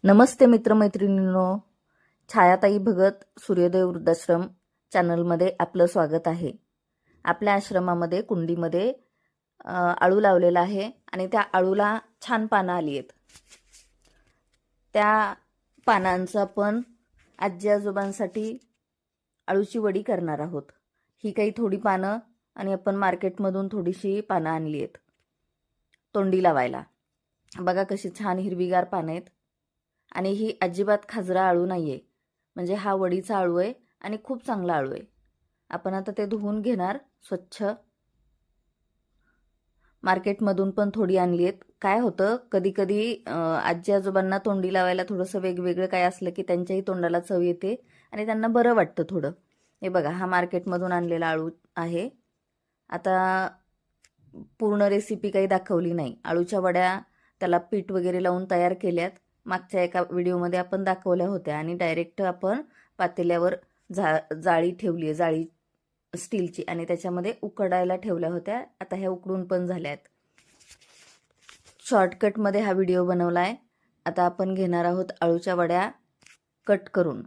नमस्ते मित्रमैत्रिणींनो, छायाताई भगत सूर्योदय वृद्धाश्रम चॅनलमध्ये आपलं स्वागत आहे. आपल्या आश्रमामध्ये कुंडीमध्ये आळू लावलेला आहे आणि त्या आळूला छान पानं आली आहेत. त्या पानांचं आपण आजी आजोबांसाठी आळूची वडी करणार आहोत. ही काही थोडी पानं आणि आपण मार्केटमधून थोडीशी पानं आणली आहेत तोंडी लावायला. बघा कशी छान हिरवीगार पानं आहेत. आणि ही अजिबात खाजरा आळू नाहीये, म्हणजे हा वडीचा आळू आहे आणि खूप चांगला आळू आहे. आपण आता ते धुवून घेणार स्वच्छ. मार्केटमधून पण थोडी आणली आहेत. काय होतं, कधी कधी आजी आजोबांना तोंडी लावायला थोडंसं वेगवेगळं काय असलं की त्यांच्याही तोंडाला चव येते आणि त्यांना बरं वाटतं थोडं. हे बघा, हा मार्केटमधून आणलेला आळू आहे. आता पूर्ण रेसिपी काही दाखवली नाही. आळूच्या वड्या त्याला पीठ वगैरे लावून तयार केल्यात. मागच्या एका व्हिडिओमध्ये आपण दाखवल्या होत्या आणि डायरेक्ट आपण पातेल्यावर जाळी ठेवली आहे, जाळी स्टीलची, आणि त्याच्यामध्ये उकडायला ठेवल्या होत्या. आता ह्या उकडून पण झाल्यात. शॉर्टकटमध्ये हा व्हिडिओ बनवला आहे. आता आपण घेणार आहोत आळूच्या वड्या कट करून.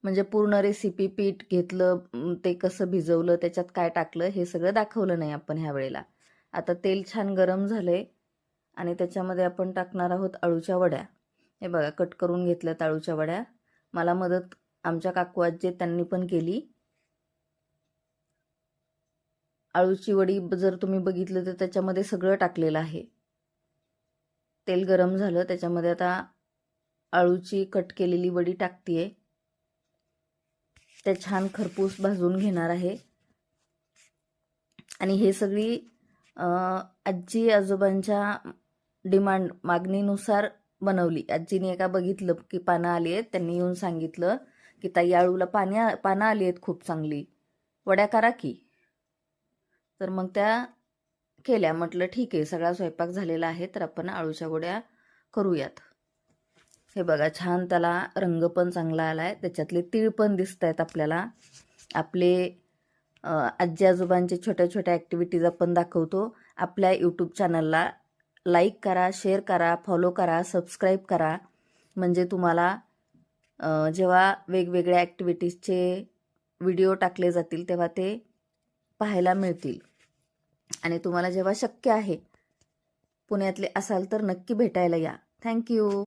म्हणजे पूर्ण रेसिपी, पीठ घेतलं, ते कसं भिजवलं, त्याच्यात काय टाकलं, हे सगळं दाखवलं नाही आपण ह्या वेळेला. आता तेल छान गरम झालंय आणि त्याच्यामध्ये आपण टाकणार आहोत आळूच्या वड्या. हे बघा, कट करून घेतल्यात आळूच्या वड्या. मला मदत आमच्या काकू आजी त्यांनी पण केली. आळूची वडी जर तुम्ही बघितलं तर त्याच्यामध्ये सगळं टाकलेलं आहे. तेल गरम झालं, त्याच्यामध्ये आता आळूची कट केलेली वडी टाकतीये. ते छान खरपूस भाजून घेणार आहे. आणि हे सगळी आजी आजोबांच्या डिमांड, मागणीनुसार बनवली. आजीने एका बघितलं की पानं आली आहेत, त्यांनी येऊन सांगितलं की ताई आळूला पानं आली आहेत खूप चांगली, वड्या करा की. तर मग त्या केल्या. म्हटलं ठीक आहे, सगळा स्वयंपाक झालेला आहे, तर आपण आळूच्या वड्या करूयात. हे बघा, छान त्याला रंग पण चांगला आलाय, त्याच्यातले तीळ पण दिसत आहेत आपल्याला. आपले आजी आजोबांचे छोट्या छोट्या ॲक्टिव्हिटीज आपण दाखवतो. आपल्या यूट्यूब चॅनलला लाईक करा, शेअर करा, फॉलो करा, सबस्क्राईब करा. म्हणजे तुम्हाला जेव्हा वेगवेगळ्या ॲक्टिव्हिटीजचे व्हिडिओ टाकले जातील तेव्हा ते पाहायला मिळतील. आणि तुम्हाला जेव्हा शक्य आहे, पुण्यातले असाल तर नक्की भेटायला या. थँक्यू.